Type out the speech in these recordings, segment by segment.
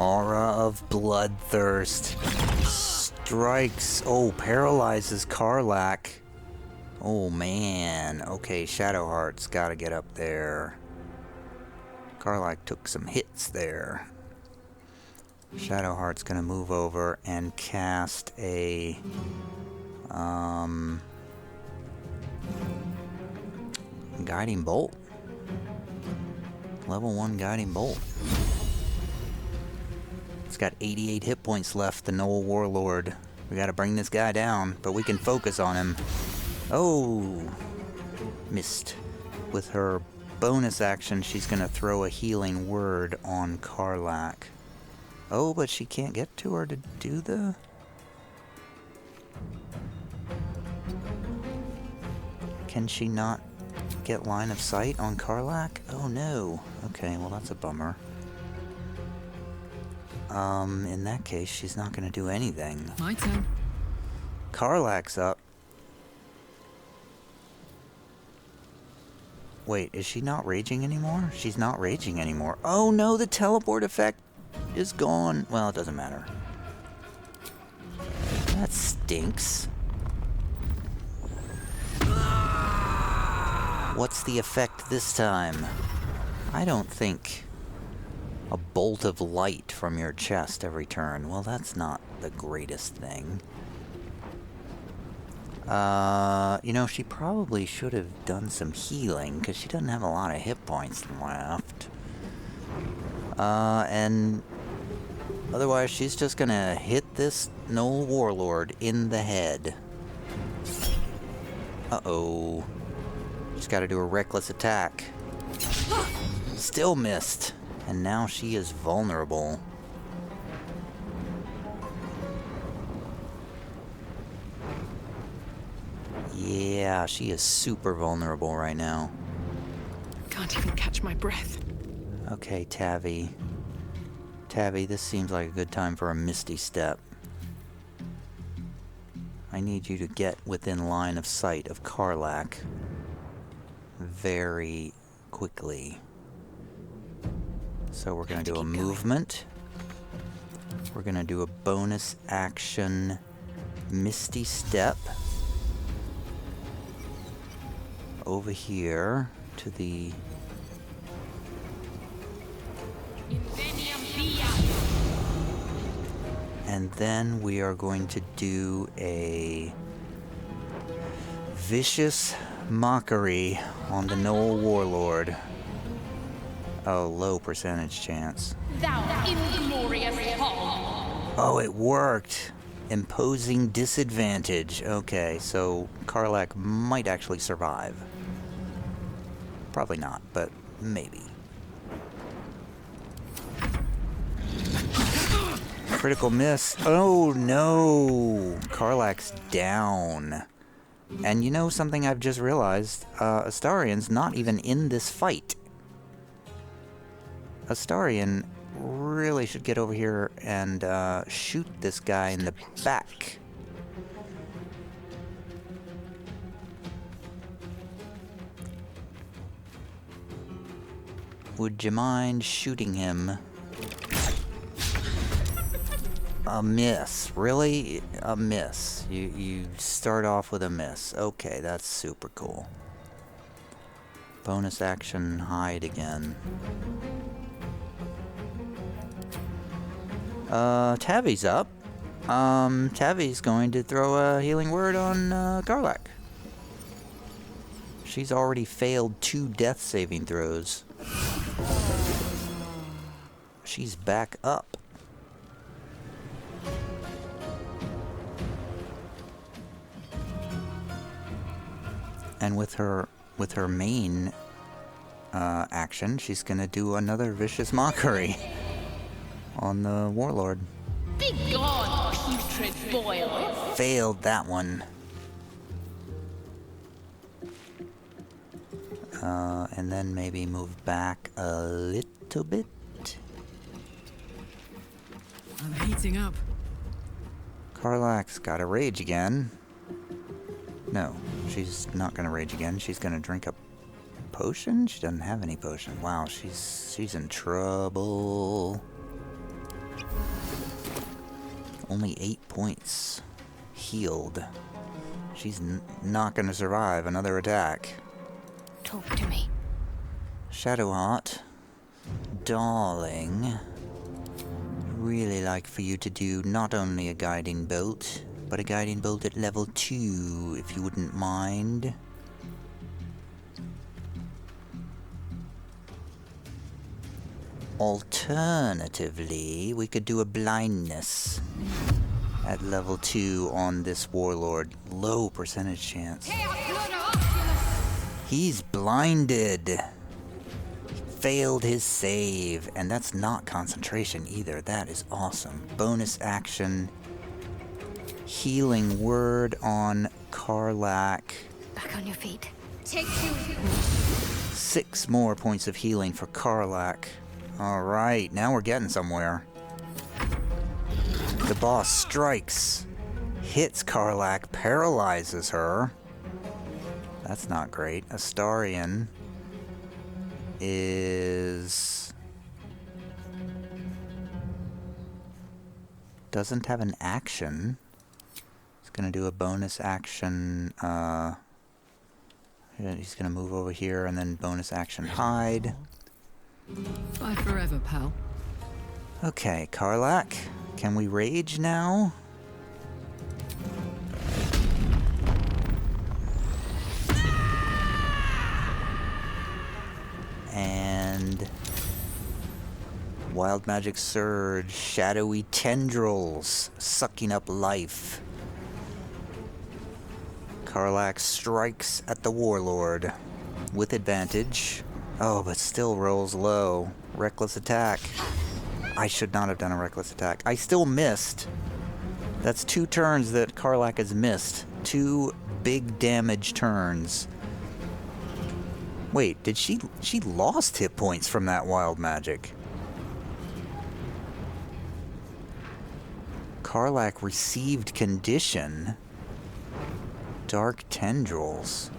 Aura of Bloodthirst. Strikes. Oh, paralyzes Karlach. Oh, man. Okay, Shadowheart's gotta get up there. Karlach took some hits there. Shadowheart's gonna move over and cast a... Guiding Bolt. Level 1 Guiding Bolt. It's got 88 hit points left, the Gnoll Warlord. We gotta bring this guy down, but we can focus on him. Oh! Missed. With her bonus action, she's gonna throw a healing word on Karlach. Oh, but she can't get to her to do the... Can she not get line of sight on Karlach? Oh no. Okay, well that's a bummer. In that case, she's not gonna do anything. My turn. Karlach's up. Wait, is she not raging anymore? She's not raging anymore. Oh no, the teleport effect is gone. Well, it doesn't matter. That stinks. What's the effect this time? I don't think a bolt of light from your chest every turn. Well, that's not the greatest thing. You know, she probably should have done some healing, because she doesn't have a lot of hit points left. And otherwise she's just gonna hit this Gnoll Warlord in the head. Uh-oh. She's gotta do a reckless attack. Still missed. And now she is vulnerable. Yeah, she is super vulnerable right now. Can't even catch my breath. Okay, Tavi. Tavi, this seems like a good time for a Misty Step. I need you to get within line of sight of Karlach very quickly. So we're going to do a movement. We're going to do a bonus action Misty Step over here to the... And then we are going to do a vicious mockery on the Gnoll Warlord. Oh, low percentage chance. Thou inglorious fall. Oh, it worked. Imposing disadvantage. Okay, so Karlach might actually survive. Probably not, but maybe. Critical miss. Oh no! Karlach's down. And you know something I've just realized? Astarian's not even in this fight. Astarian really should get over here and shoot this guy in the back. Would you mind shooting him? A miss. Really? A miss. You start off with a miss. Okay, that's super cool. Bonus action, hide again. Tavi's up. Tavi's going to throw a healing word on Karlach. She's already failed 2 death saving throws. She's back up. And with her main action, she's gonna do another vicious mockery on the Warlord. Begone, putrid boil. Failed that one. And then maybe move back a little bit. I'm heating up. Karlach's gotta rage again. No, she's not gonna rage again. She's gonna drink a potion? She doesn't have any potion. Wow, she's in trouble. Only 8 points. Healed. She's not gonna survive another attack. Talk to me. Shadowheart, darling, really like for you to do not only a guiding bolt, but a guiding bolt at level 2, if you wouldn't mind. Alternatively, we could do a blindness at level 2 on this warlord. Low percentage chance. He's blinded. Failed his save, and that's not concentration either. That is awesome. Bonus action. Healing word on Karlach. Back on your feet. Take 2. 6 more points of healing for Karlach. Alright, now we're getting somewhere. The boss strikes, hits Karlach, paralyzes her. That's not great. Astarion doesn't have an action. He's gonna do a bonus action. He's gonna move over here and then bonus action hide. Bye forever, pal. Okay, Karlach, can we rage now? And Wild Magic Surge, shadowy tendrils sucking up life. Karlach strikes at the warlord with advantage. Oh, but still rolls low. Reckless attack. I should not have done a reckless attack. I still missed. That's 2 turns that Karlach has missed. 2 big damage turns. Wait, did she lost hit points from that wild magic? Karlach received condition. Dark tendrils.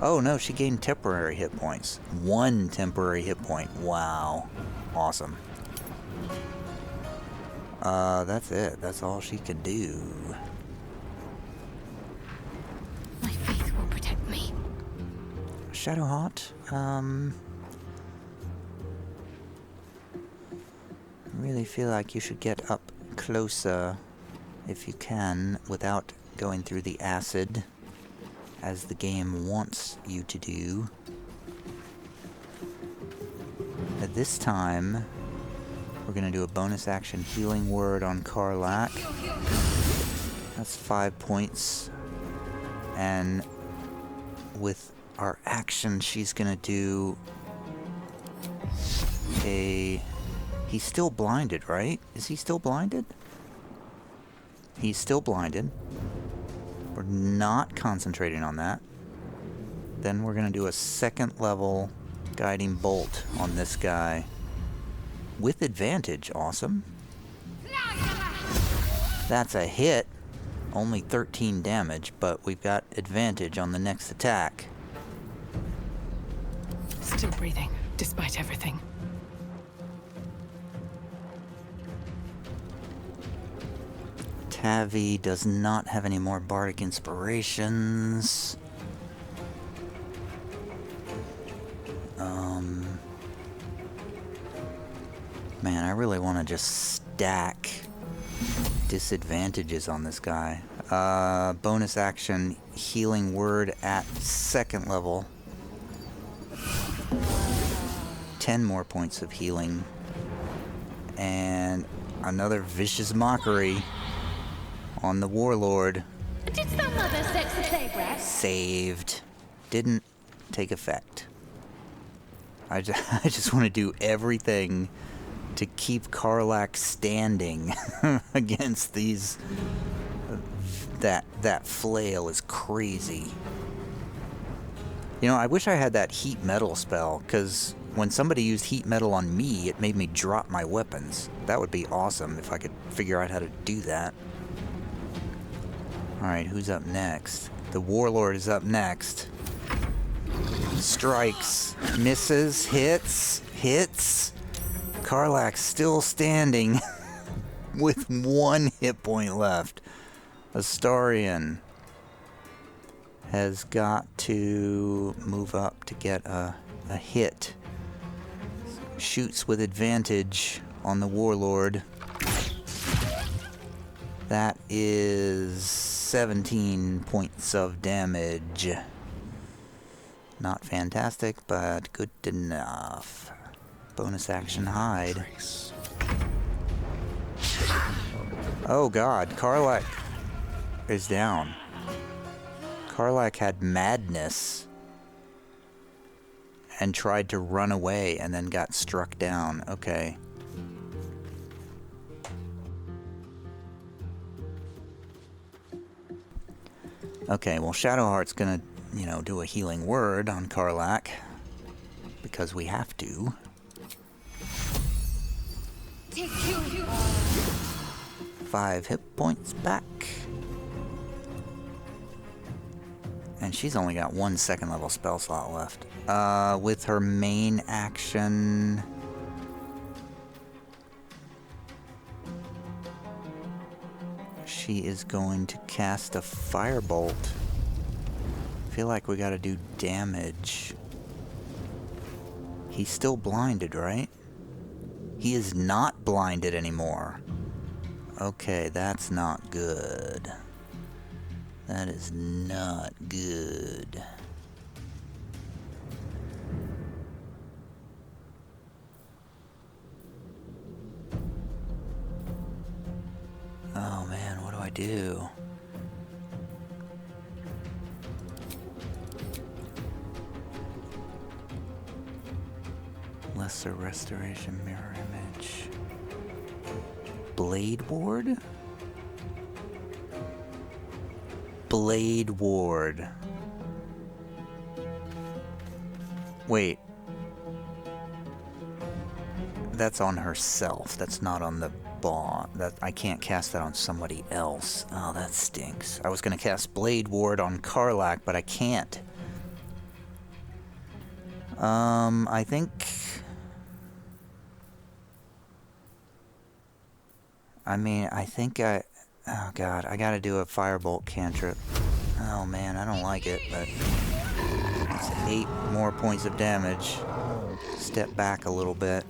Oh no, she gained temporary hit points. 1 temporary hit point. Wow. Awesome. That's it. That's all she can do. My faith will protect me. Shadowheart, I really feel like you should get up closer if you can without going through the acid as the game wants you to do. At this time, we're going to do a bonus action healing word on Karlach. That's 5 points. And with our action, she's going to do a... He's still blinded, right? Is he still blinded? He's still blinded. We're not concentrating on that. Then we're going to do a 2nd level guiding bolt on this guy. With advantage, awesome. That's a hit. Only 13 damage, but we've got advantage on the next attack. Still breathing, despite everything. Tavi does not have any more bardic inspirations. Man, I really want to just stack disadvantages on this guy. Bonus action, healing word at 2nd level. 10 more points of healing. And another vicious mockery on the warlord. Did some other sex say, Brad? Saved. Didn't take effect. I just want to do everything to keep Karlach standing against these... That flail is crazy. You know, I wish I had that heat metal spell, because when somebody used heat metal on me, it made me drop my weapons. That would be awesome if I could figure out how to do that. Alright, who's up next? The warlord is up next. Strikes, misses, hits. Karlach's still standing. with 1 hit point left. Astarion has got to move up to get a hit. Shoots with advantage on the Warlord. That is 17 points of damage. Not fantastic, but good enough. Bonus action hide. Oh god, Karlach is down. Karlach had madness and tried to run away and then got struck down. Okay. Okay, well, Shadowheart's gonna, do a healing word on Karlach. Because we have to. Take you. 5 hit points back. And she's only got 1 second level spell slot left. With her main action... she is going to cast a firebolt. I feel like we gotta do damage. He's still blinded, right? He is not blinded anymore. Okay, that's not good. That is not good. Oh man, what do I do? Lesser restoration mirror image. Blade ward? Blade ward. Wait. That's on herself. That's not on the boss. I can't cast that on somebody else. Oh, that stinks. I was gonna cast Blade Ward on Karlach, but I can't. I think... oh god, I gotta do a firebolt cantrip. Oh man, I don't like it, but... it's 8 more points of damage. Step back a little bit.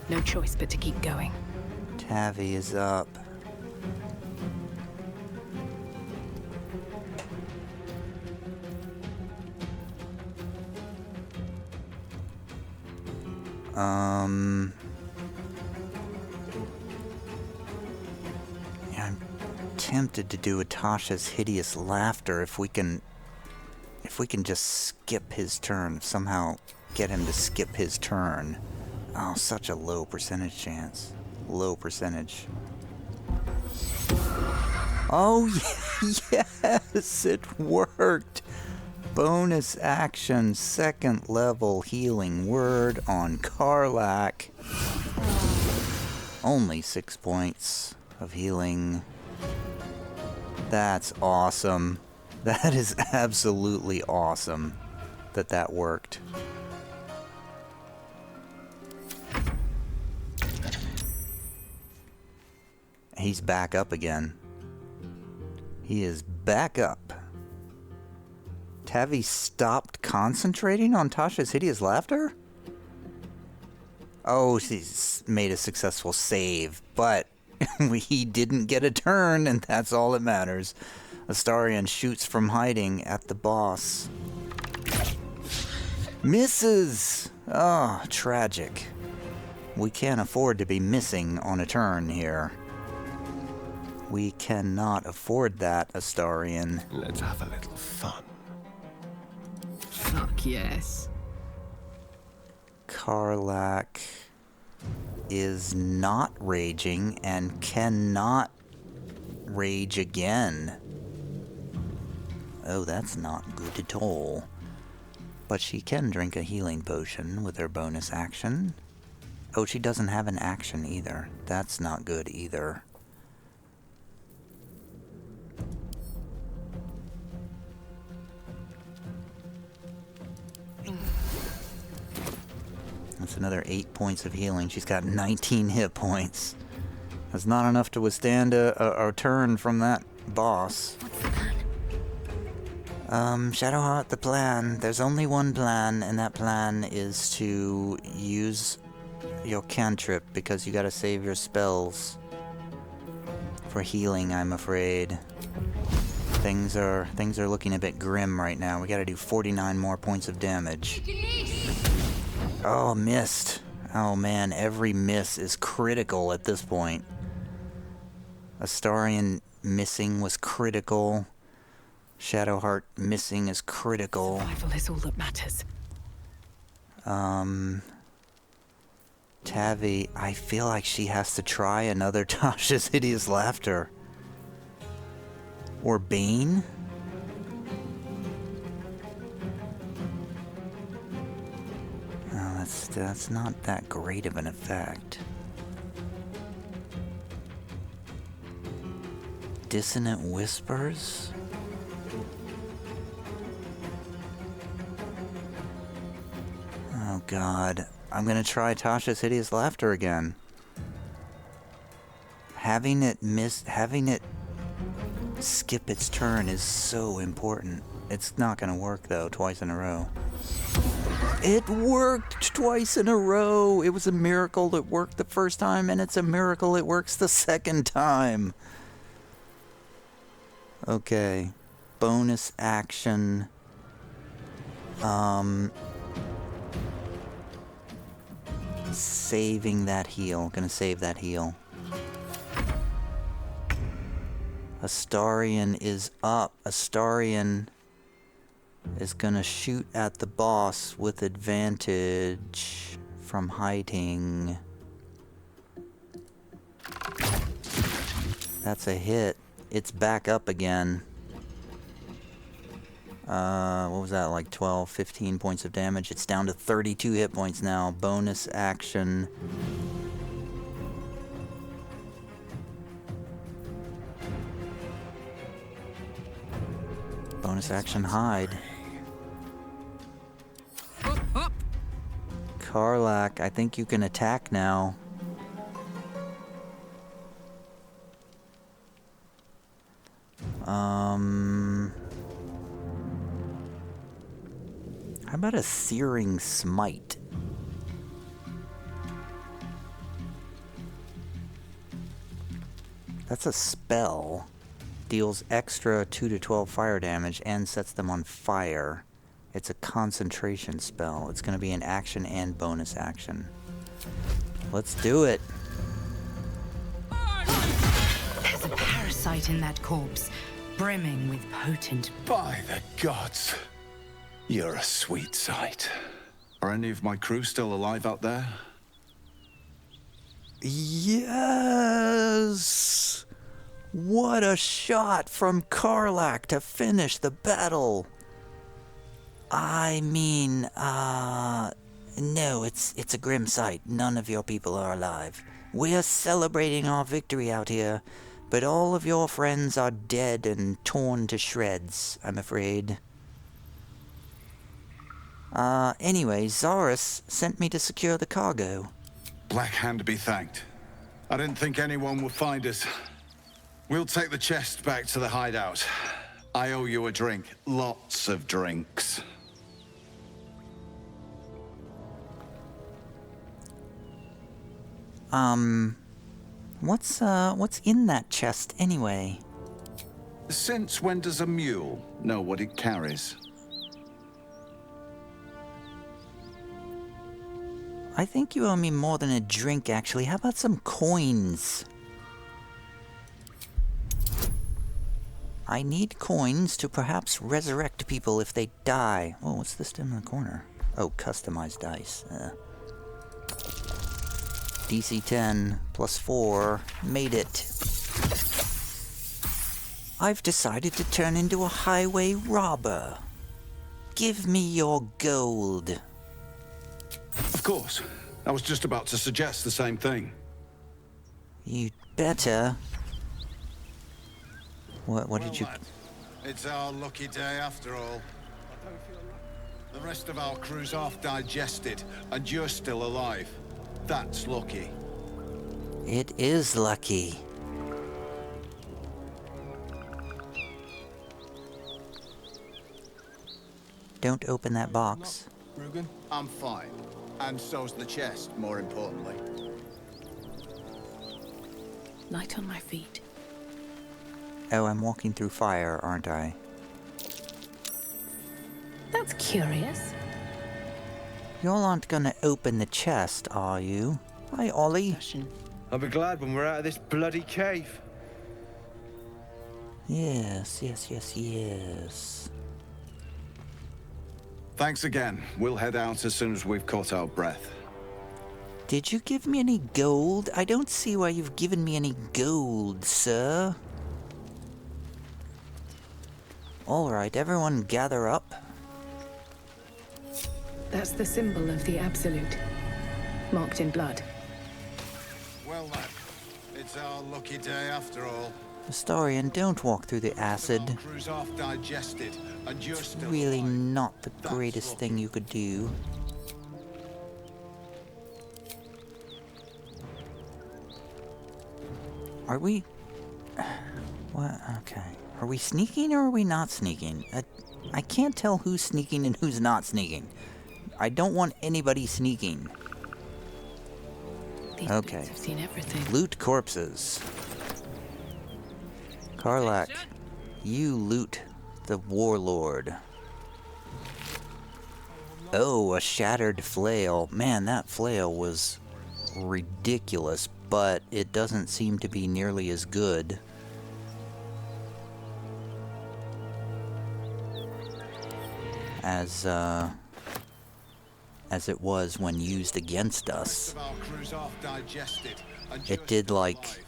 No choice but to keep going. Tavi is up. Yeah, I'm tempted to do Atasha's hideous laughter if we can just skip his turn, somehow get him to skip his turn. Oh, such a low percentage chance. Low percentage. Oh, yes, it worked. Bonus action, 2nd level healing word on Karlach. Only 6 points of healing. That's awesome. That is absolutely awesome that worked. He's back up again. He is back up. Tavi stopped concentrating on Tasha's hideous laughter? Oh, she's made a successful save, but he didn't get a turn, and that's all that matters. Astarion shoots from hiding at the boss. Misses! Oh, tragic. We can't afford to be missing on a turn here. We cannot afford that, Astarion. Let's have a little fun. Fuck yes. Karlach is not raging and cannot rage again. Oh, that's not good at all. But she can drink a healing potion with her bonus action. Oh, she doesn't have an action either. That's not good either. That's another 8 points of healing. She's got 19 hit points. That's not enough to withstand a turn from that boss. What's the plan? Shadowheart, the plan. There's only one plan, and that plan is to use your cantrip, because you gotta save your spells for healing, I'm afraid. Things are looking a bit grim right now. We gotta do 49 more points of damage. Oh, missed. Oh man, every miss is critical at this point. Astarion missing was critical. Shadowheart missing is critical. Survival is all that matters. Tavi, I feel like she has to try another Tasha's Hideous Laughter. Or Bane? Oh, that's not that great of an effect. Dissonant Whispers? Oh god. I'm gonna try Tasha's Hideous Laughter again. Having it skip its turn is so important. It's not gonna work though, twice in a row. It worked twice in a row! It was a miracle it worked the first time, and it's a miracle it works the second time. Okay. Bonus action. Saving that heal. Gonna save that heal. Astarion is up. Astarion is gonna shoot at the boss with advantage from hiding. That's a hit. It's back up again. What was that, like 12, 15 points of damage? It's down to 32 hit points now. Bonus action. Bonus action hide. Karlach, I think you can attack now. How about a Searing Smite? That's a spell. Deals extra 2 to 12 fire damage and sets them on fire. It's a concentration spell. It's going to be an action and bonus action. Let's do it. There's a parasite in that corpse, brimming with potent... By the gods, you're a sweet sight. Are any of my crew still alive out there? Yes! What a shot from Karlach to finish the battle! I mean, no, it's a grim sight. None of your people are alive. We're celebrating our victory out here, but all of your friends are dead and torn to shreds, I'm afraid. Anyway, Zarus sent me to secure the cargo. Black Hand be thanked. I didn't think anyone would find us. We'll take the chest back to the hideout. I owe you a drink. Lots of drinks. What's in that chest anyway? Since when does a mule know what it carries? I think you owe me more than a drink, actually. How about some coins? I need coins to perhaps resurrect people if they die. Oh, what's this in the corner? Oh, customized dice. DC 10 plus 4 made it. I've decided to turn into a highway robber. Give me your gold. Of course. I was just about to suggest the same thing. You'd better. What did you... Lad, it's our lucky day after all. The rest of our crew's half digested, and you're still alive. That's lucky. It is lucky. Don't open that box. Rugen? I'm fine. And so's the chest, more importantly. Light on my feet. Oh, I'm walking through fire, aren't I? That's curious. Y'all aren't gonna open the chest, are you? Hi, Ollie. I'll be glad when we're out of this bloody cave. Yes, yes, yes, yes. Thanks again. We'll head out as soon as we've caught our breath. Did you give me any gold? I don't see why you've given me any gold, sir. Alright, everyone gather up. That's the symbol of the Absolute, marked in blood. Well then, it's our lucky day after all. Historian, don't walk through the acid. Our crew's half digested, and you're It's still really alive. not the That's greatest lucky. thing you could do. Are we... What? Okay. Are we sneaking or are we not sneaking? I can't tell who's sneaking and who's not sneaking. I don't want anybody sneaking. These Okay. boots have seen everything. Loot corpses. Karlach, you loot the warlord. Oh, a shattered flail. Man, that flail was ridiculous, but it doesn't seem to be nearly as good as it was when used against us. Our crew's half digested, and It you're did, still like, alive.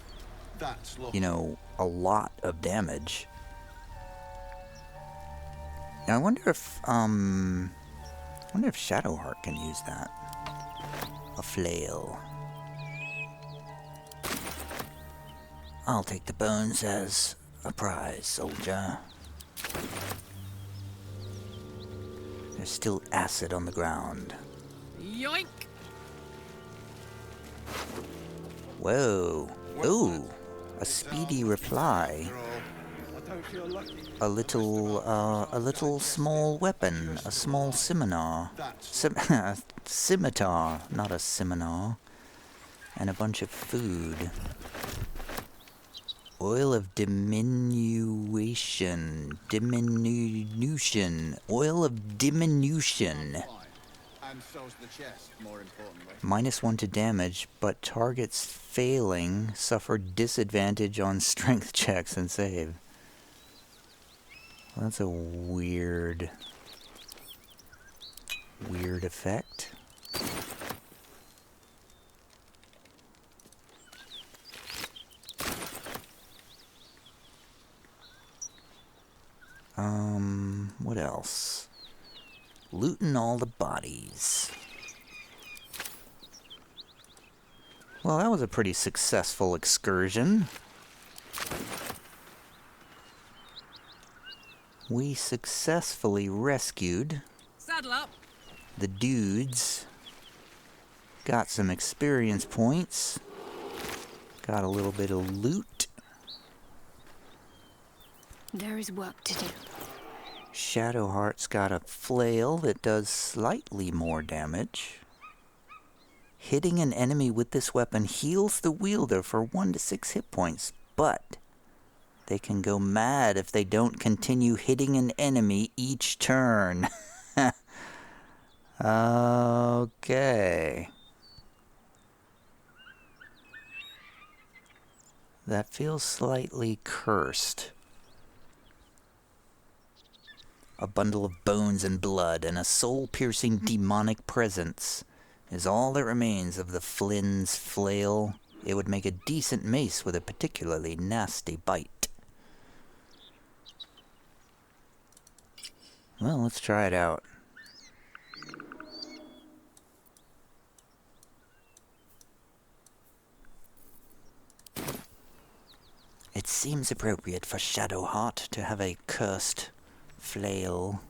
That's lucky. you know, a lot of damage. Now, I wonder if Shadowheart can use that. A flail. I'll take the bones as a prize, soldier. There's still acid on the ground. Yoink! Whoa. Ooh. A speedy reply. I don't feel lucky. A little small weapon. A small scimitar. Scimitar, not a scimitar. And a bunch of food. Oil of diminution. Oil of diminution. And so's the chest, more importantly. -1 to damage, but targets failing suffer disadvantage on strength checks and save. Well, that's a weird effect. What else? Looting all the bodies. Well, that was a pretty successful excursion. We successfully rescued Saddle up. the dudes. Got some experience points. Got a little bit of loot. There is work to do. Shadowheart's got a flail that does slightly more damage. Hitting an enemy with this weapon heals the wielder for 1 to 6 hit points, but they can go mad if they don't continue hitting an enemy each turn. Okay. That feels slightly cursed. A bundle of bones and blood and a soul-piercing demonic presence is all that remains of the Flind's flail. It would make a decent mace with a particularly nasty bite. Well, let's try it out. It seems appropriate for Shadowheart to have a cursed flail.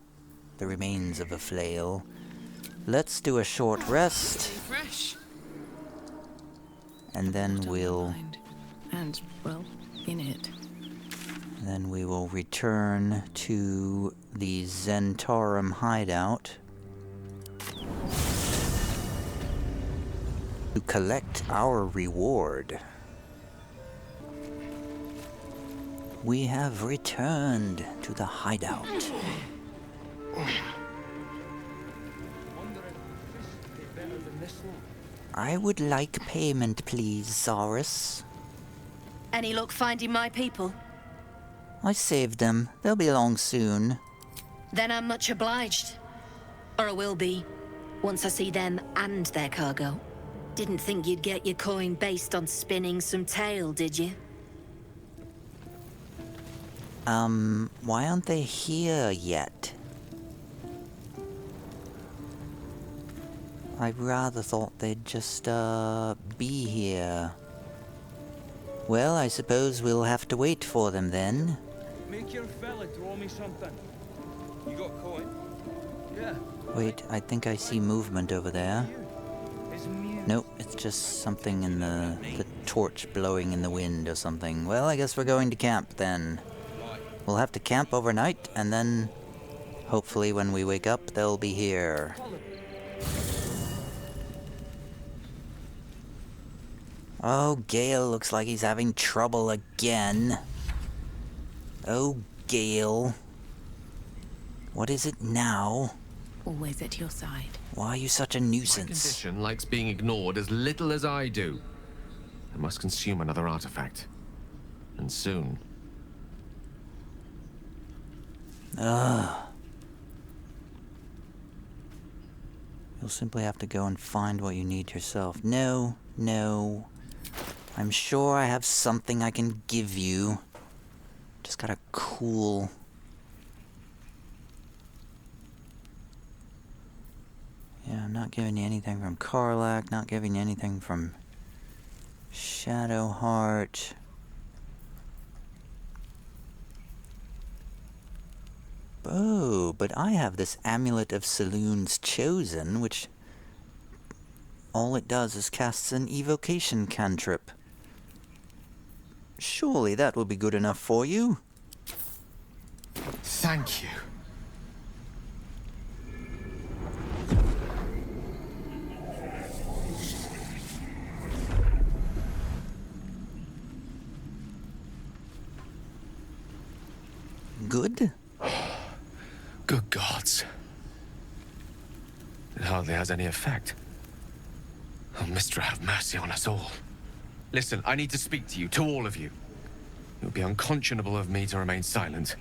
the remains of a flail. Let's do a short rest, Fresh. and then we'll... And, well, in it. Then we will return to the Zhentarim hideout to collect our reward. We have returned to the hideout. I would like payment, please, Zaurus. Any luck finding my people? I saved them. They'll be along soon. Then I'm much obliged. Or I will be, once I see them and their cargo. Didn't think you'd get your coin based on spinning some tale, did you? Why aren't they here yet? I rather thought they'd just, be here. Well, I suppose we'll have to wait for them then. Make your fella draw me something. You got coin? Yeah. Wait, I think I see movement over there. It's mute. Nope, it's just something in the torch blowing in the wind or something. Well, I guess we're going to camp then. We'll have to camp overnight, and then hopefully when we wake up, they'll be here. Oh, Gale looks like he's having trouble again. Oh, Gale. What is it now? Always at your side. Why are you such a My nuisance? condition likes being ignored as little as I do. I must consume another artifact. And soon. Ugh. You'll simply have to go and find what you need yourself. No, no. I'm sure I have something I can give you. Just got a cool... Yeah, I'm not giving you anything from Karlach, not giving you anything from Shadowheart. Oh, but I have this Amulet of Saloon's Chosen, which all it does is casts an evocation cantrip. Surely that will be good enough for you. Thank you. Good? Good gods. It hardly has any effect. Oh, Mystra, have mercy on us all. Listen, I need to speak to you, to all of you. It would be unconscionable of me to remain silent.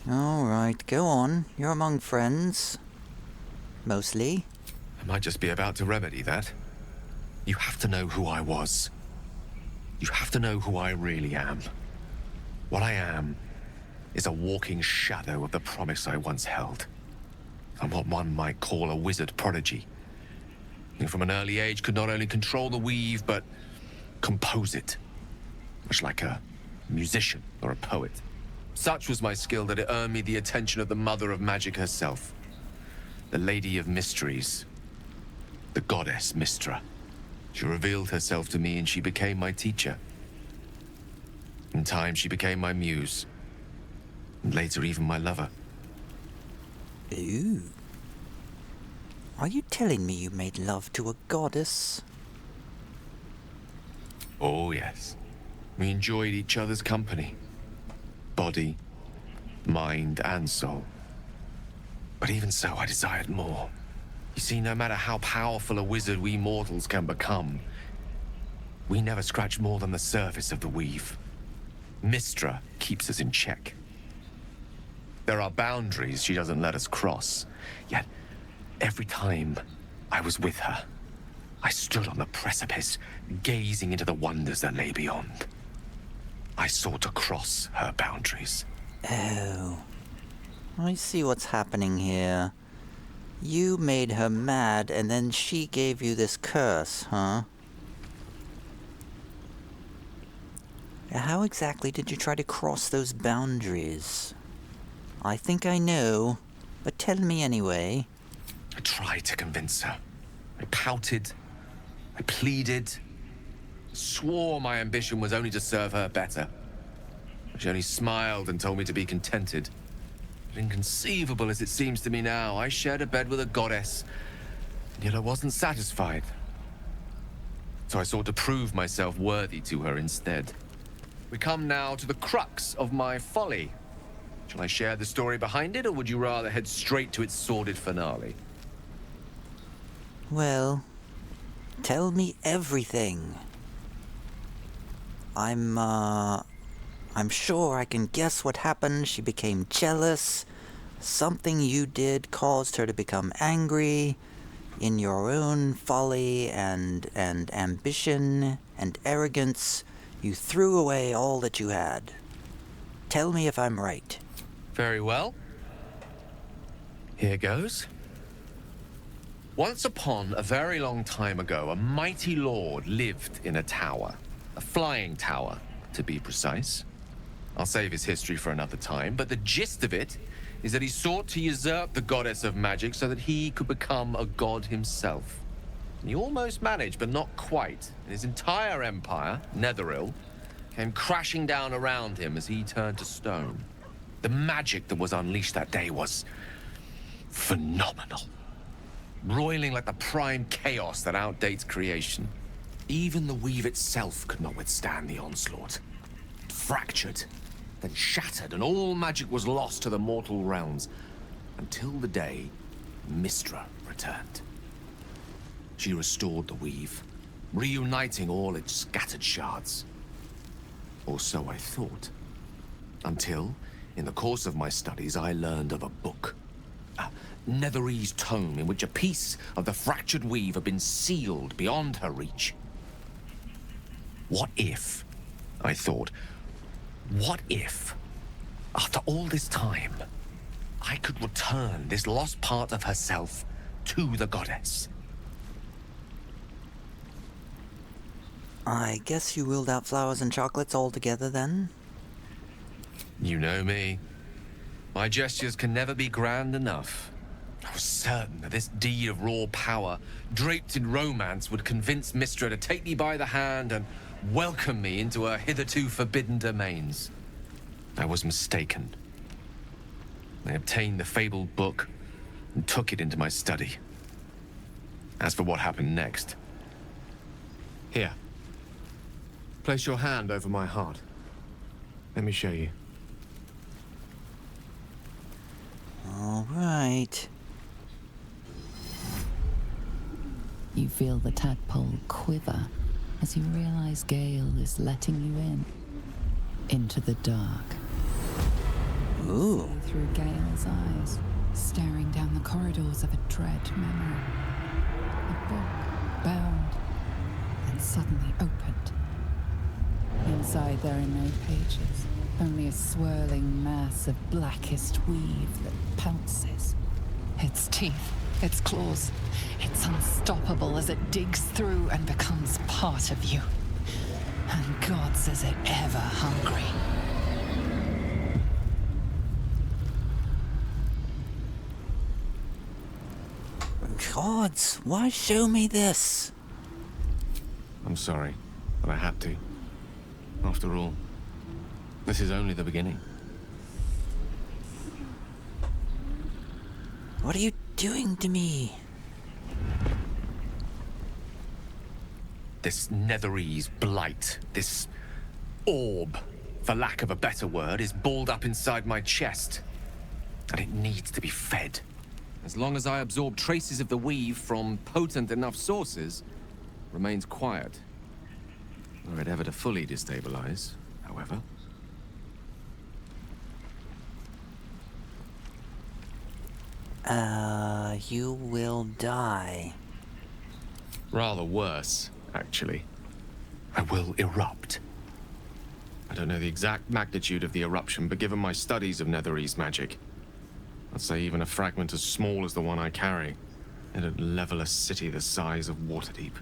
Alright, go on. You're among friends. Mostly. I might just be about to remedy that. You have to know who I was. You have to know who I really am. What I am is a walking shadow of the promise I once held. I'm what one might call a wizard prodigy, who from an early age could not only control the weave, but compose it, much like a musician or a poet. Such was my skill that it earned me the attention of the mother of magic herself, the Lady of Mysteries, the goddess Mystra. She revealed herself to me and she became my teacher. In time, she became my muse, and later even my lover. Ooh. Are you telling me you made love to a goddess? Oh, yes. We enjoyed each other's company. Body, mind, and soul. But even so, I desired more. You see, no matter how powerful a wizard we mortals can become, we never scratch more than the surface of the weave. Mystra keeps us in check. There are boundaries she doesn't let us cross. Yet, every time I was with her, I stood on the precipice, gazing into the wonders that lay beyond. I sought to cross her boundaries. Oh. I see what's happening here. You made her mad, and then she gave you this curse, huh? How exactly did you try to cross those boundaries? I think I know, but tell me anyway. I tried to convince her. I pouted. I pleaded. Swore my ambition was only to serve her better. She only smiled and told me to be contented. But inconceivable as it seems to me now, I shared a bed with a goddess, and yet I wasn't satisfied. So I sought to prove myself worthy to her instead. We come now to the crux of my folly. Shall I share the story behind it, or would you rather head straight to its sordid finale? Well, tell me everything. I'm sure I can guess what happened. She became jealous. Something you did caused her to become angry. In your own folly and ambition and arrogance, you threw away all that you had. Tell me if I'm right. Very well. Here goes. Once upon a very long time ago, a mighty lord lived in a tower. A flying tower, to be precise. I'll save his history for another time, but the gist of it is that he sought to usurp the goddess of magic so that he could become a god himself. And he almost managed, but not quite. And his entire empire, Netherin, came crashing down around him as he turned to stone. The magic that was unleashed that day was phenomenal. Roiling like the prime chaos that outdates creation. Even the weave itself could not withstand the onslaught. It fractured, then shattered, and all magic was lost to the mortal realms, until the day Mystra returned. She restored the weave, reuniting all its scattered shards. Or so I thought. Until, in the course of my studies, I learned of a book. A Netherin's tome in which a piece of the fractured weave had been sealed beyond her reach. What if, I thought, what if, after all this time, I could return this lost part of herself to the goddess? I guess you ruled out flowers and chocolates altogether then? You know me. My gestures can never be grand enough. I was certain that this deed of raw power, draped in romance, would convince Mystra to take me by the hand and welcome me into her hitherto forbidden domains. I was mistaken. I obtained the fabled book and took it into my study. As for what happened next... Here. Place your hand over my heart. Let me show you. All right. You feel the tadpole quiver as you realize Gale is letting you in. Into the dark. Ooh. See through Gale's eyes, staring down the corridors of a dread memory. A book, bound, and suddenly opened. Inside there are no pages, only a swirling mass of blackest weave that pounces. Its teeth, its claws, it's unstoppable as it digs through and becomes part of you. And God says it ever hungry. Gods, why show me this? I'm sorry, but I had to. After all, this is only the beginning. What are you doing to me? This Netherin's blight, this orb, for lack of a better word, is balled up inside my chest. And it needs to be fed. As long as I absorb traces of the weave from potent enough sources, remains quiet. Were it ever to fully destabilize, however. You will die. Rather worse, actually. I will erupt. I don't know the exact magnitude of the eruption, but given my studies of Netherin's magic, I'd say even a fragment as small as the one I carry, it'd level a city the size of Waterdeep.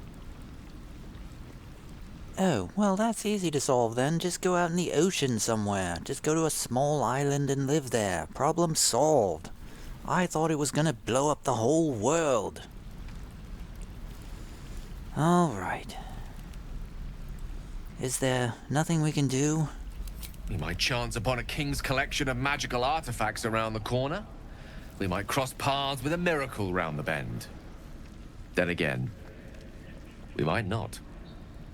Oh, well, that's easy to solve then. Just go out in the ocean somewhere. Just go to a small island and live there. Problem solved. I thought it was gonna blow up the whole world. Alright. Is there nothing we can do? We might chance upon a king's collection of magical artifacts around the corner. We might cross paths with a miracle round the bend. Then again, we might not.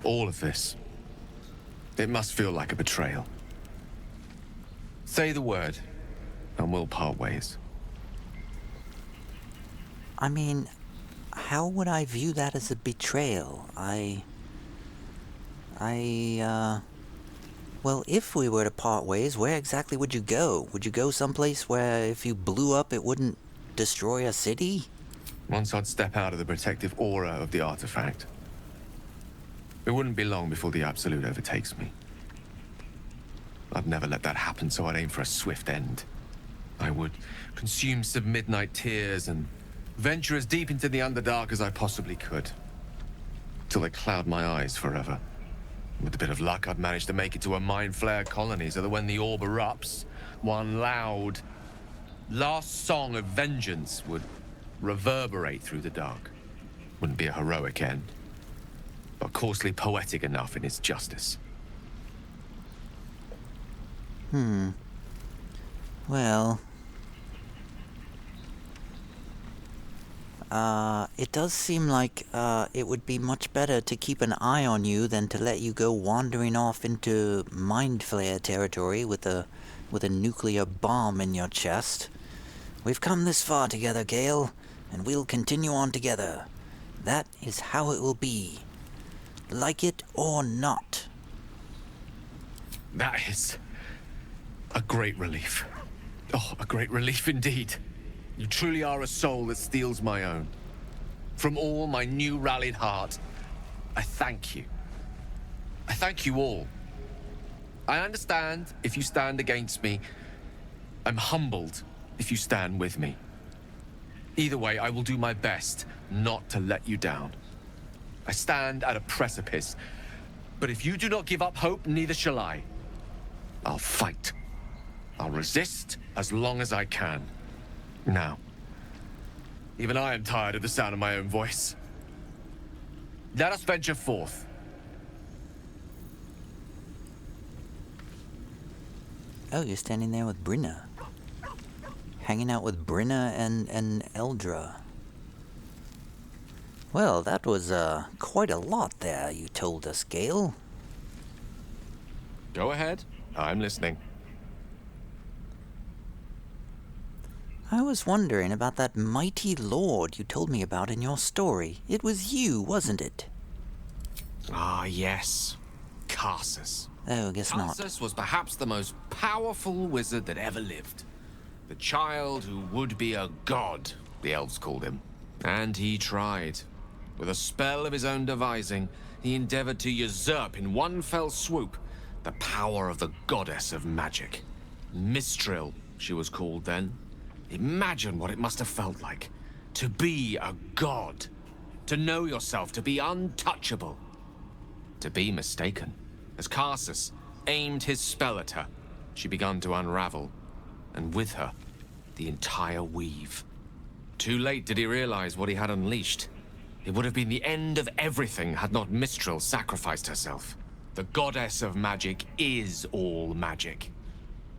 All of this. It must feel like a betrayal. Say the word, and we'll part ways. I mean, how would I view that as a betrayal? Well, if we were to part ways, where exactly would you go? Would you go someplace where if you blew up it wouldn't destroy a city? Once I'd step out of the protective aura of the artifact, it wouldn't be long before the Absolute overtakes me. I'd never let that happen, so I'd aim for a swift end. I would consume some midnight tears and venture as deep into the Underdark as I possibly could, till they cloud my eyes forever. With a bit of luck, I'd manage to make it to a Mind Flayer colony so that when the orb erupts, one loud, last song of vengeance would reverberate through the dark. Wouldn't be a heroic end, but coarsely poetic enough in its justice. Well... it does seem like, it would be much better to keep an eye on you than to let you go wandering off into Mind Flayer territory with a nuclear bomb in your chest. We've come this far together, Gale, and we'll continue on together. That is how it will be. Like it or not. That is a great relief. Oh, a great relief indeed. You truly are a soul that steals my own. From all my new rallied heart, I thank you. I thank you all. I understand if you stand against me. I'm humbled if you stand with me. Either way, I will do my best not to let you down. I stand at a precipice, but if you do not give up hope, neither shall I. I'll fight. I'll resist as long as I can. Now, even I am tired of the sound of my own voice. Let us venture forth. Oh, you're standing there with Brinna. Hanging out with Brinna and Eldra. Well, that was, quite a lot there you told us, Gale. Go ahead. I'm listening. I was wondering about that mighty lord you told me about in your story. It was you, wasn't it? Ah, yes. Karsus. Oh, I guess not. Karsus was perhaps the most powerful wizard that ever lived. The child who would be a god, the elves called him. And he tried. With a spell of his own devising, he endeavored to usurp in one fell swoop the power of the goddess of magic. Mystra, she was called then. Imagine what it must have felt like. To be a god. To know yourself, to be untouchable. To be mistaken. As Karsus aimed his spell at her, she began to unravel. And with her, the entire weave. Too late did he realize what he had unleashed. It would have been the end of everything had not Mistral sacrificed herself. The goddess of magic is all magic.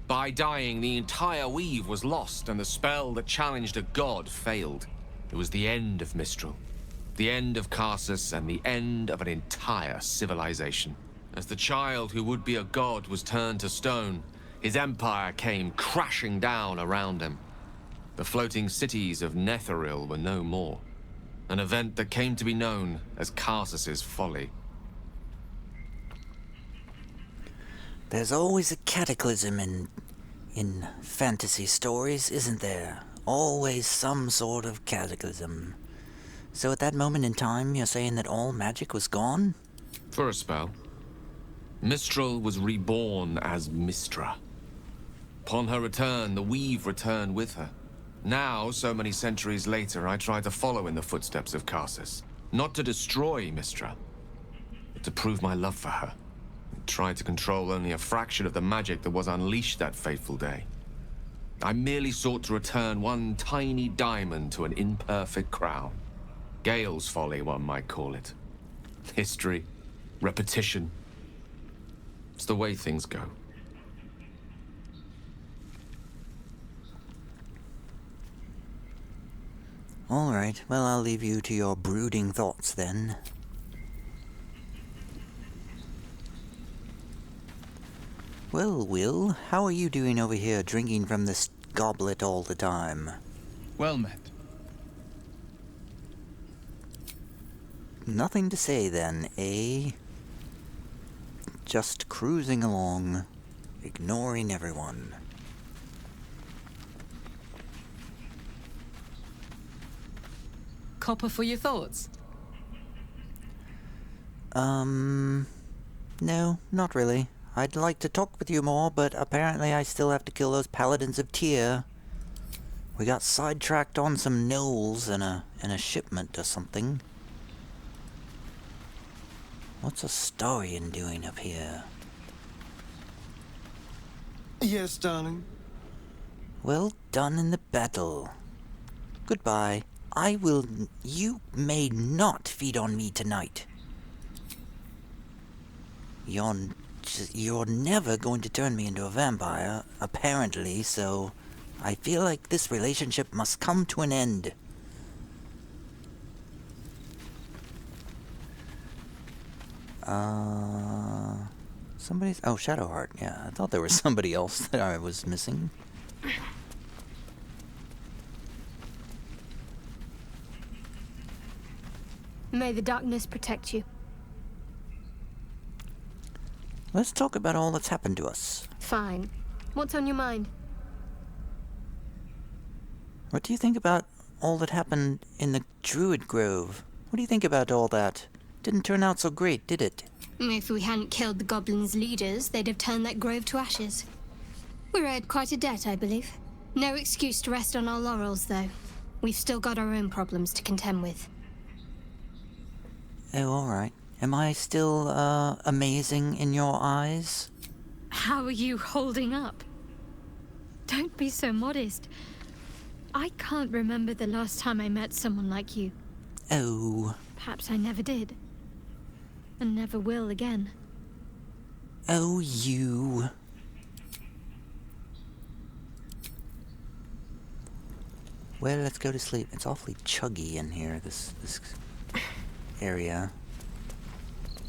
By dying, the entire weave was lost, and the spell that challenged a god failed. It was the end of Mistral, the end of Karsus, and the end of an entire civilization. As the child who would be a god was turned to stone, his empire came crashing down around him. The floating cities of Netherin were no more. An event that came to be known as Karsus's folly. There's always a cataclysm in fantasy stories, isn't there? Always some sort of cataclysm. So at that moment in time, you're saying that all magic was gone? For a spell. Mistral was reborn as Mystra. Upon her return, the weave returned with her. Now, so many centuries later, I try to follow in the footsteps of Karsus. Not to destroy Mystra, but to prove my love for her. And tried to control only a fraction of the magic that was unleashed that fateful day. I merely sought to return one tiny diamond to an imperfect crown. Gale's folly, one might call it. History, repetition. It's the way things go. All right, well, I'll leave you to your brooding thoughts then. Well, Will, how are you doing over here drinking from this goblet all the time? Well met. Nothing to say then, eh? Just cruising along, ignoring everyone. Copper for your thoughts? No, not really. I'd like to talk with you more, but apparently I still have to kill those paladins of Tyr. We got sidetracked on some gnolls and a shipment or something. What's Astarion doing up here? Yes, darling. Well done in the battle. Goodbye. You may not feed on me tonight. You're never going to turn me into a vampire, apparently, so I feel like this relationship must come to an end. Oh, Shadowheart, yeah, I thought there was somebody else that I was missing. May the darkness protect you. Let's talk about all that's happened to us. Fine. What's on your mind? What do you think about all that happened in the Druid Grove? What do you think about all that? Didn't turn out so great, did it? If we hadn't killed the goblins' leaders, they'd have turned that grove to ashes. We're owed quite a debt, I believe. No excuse to rest on our laurels, though. We've still got our own problems to contend with. Oh, alright. Am I still, amazing in your eyes? How are you holding up? Don't be so modest. I can't remember the last time I met someone like you. Oh. Perhaps I never did. And never will again. Oh, you. Well, let's go to sleep. It's awfully chuggy in here, this area.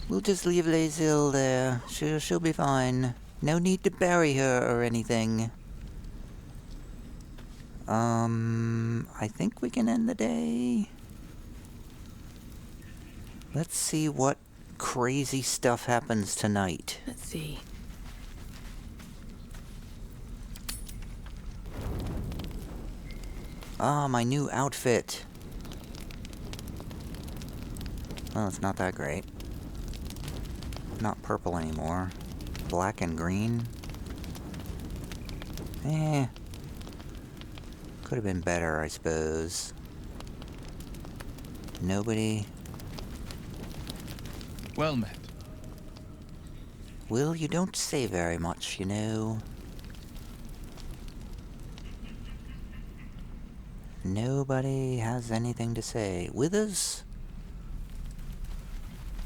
We'll just leave Lazil there. She'll be fine. No need to bury her or anything. I think we can end the day. Let's see what crazy stuff happens tonight. Let's see. Ah, my new outfit. Well, it's not that great. Not purple anymore. Black and green. Could have been better, I suppose. Nobody. Well met. Will, you don't say very much, you know. Nobody has anything to say. Withers?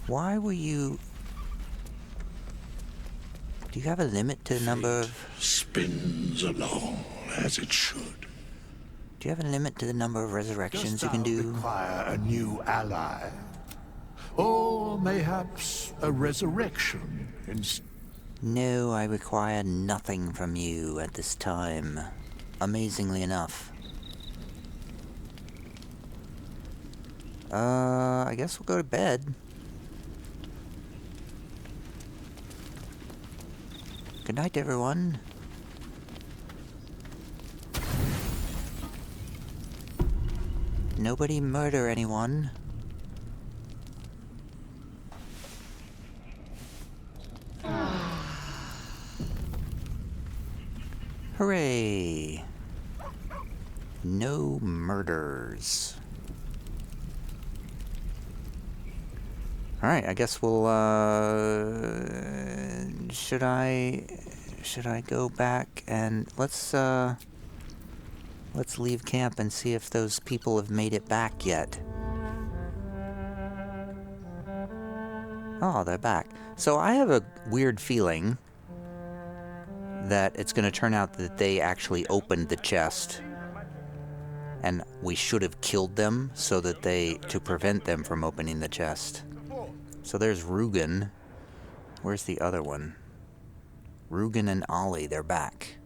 Why were you... Do you have a limit to the number of... spins along as it should. Do you have a limit to the number of resurrections you can do? Require a new ally? Or mayhaps a resurrection instead? No, I require nothing from you at this time. Amazingly enough. I guess we'll go to bed. Good night, everyone. Nobody murder anyone. Hooray! No murders. Alright, I guess we'll, should I go back and let's leave camp and see if those people have made it back yet. Oh, they're back. So I have a weird feeling that it's going to turn out that they actually opened the chest and we should have killed them so that to prevent them from opening the chest. So there's Rugen. Where's the other one? Rugen and Ollie, they're back.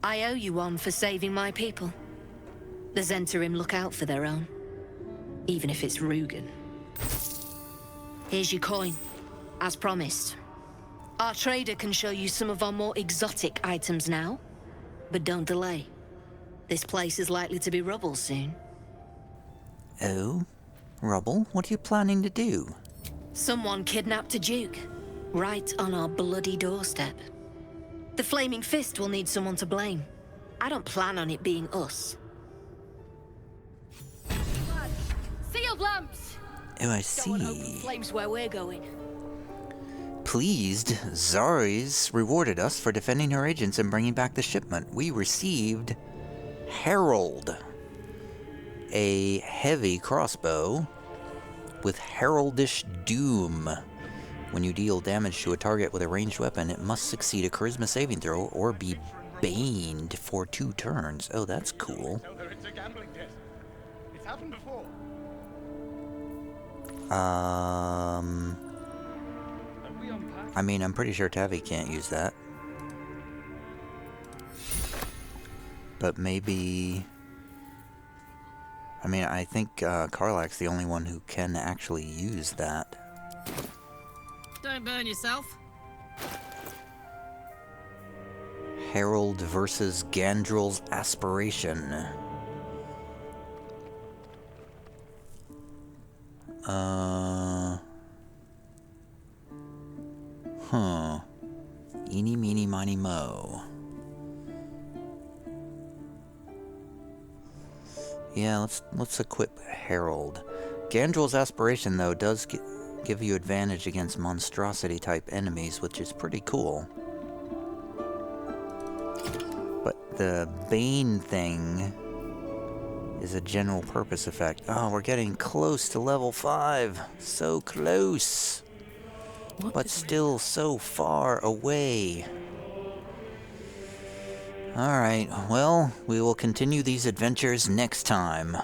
I owe you one for saving my people. The Zhentarim look out for their own, even if it's Rugen. Here's your coin, as promised. Our trader can show you some of our more exotic items now, but don't delay. This place is likely to be rubble soon. Oh? Rubble? What are you planning to do? Someone kidnapped a duke, right on our bloody doorstep. The Flaming Fist will need someone to blame. I don't plan on it being us. Sealed lamps! Oh, I Don't open see. flames where we're going. Pleased, Zaris rewarded us for defending her agents and bringing back the shipment. We received Herald, a heavy crossbow with heraldish doom. When you deal damage to a target with a ranged weapon, it must succeed a charisma saving throw or be baned for 2 turns. Oh, that's cool. It's a gambling debt. It's happened before. I mean, I'm pretty sure Tavi can't use that. But maybe... I mean, I think Karlach's the only one who can actually use that. Don't burn yourself. Herald versus Gandrel's Aspiration. Eeny, meeny, miny, mo. Yeah, let's equip Herald. Gandrel's Aspiration, though, does give you advantage against monstrosity-type enemies, which is pretty cool. But the Bane thing is a general purpose effect. Oh, we're getting close to level 5. So close. But still so far away. Alright, well, we will continue these adventures next time.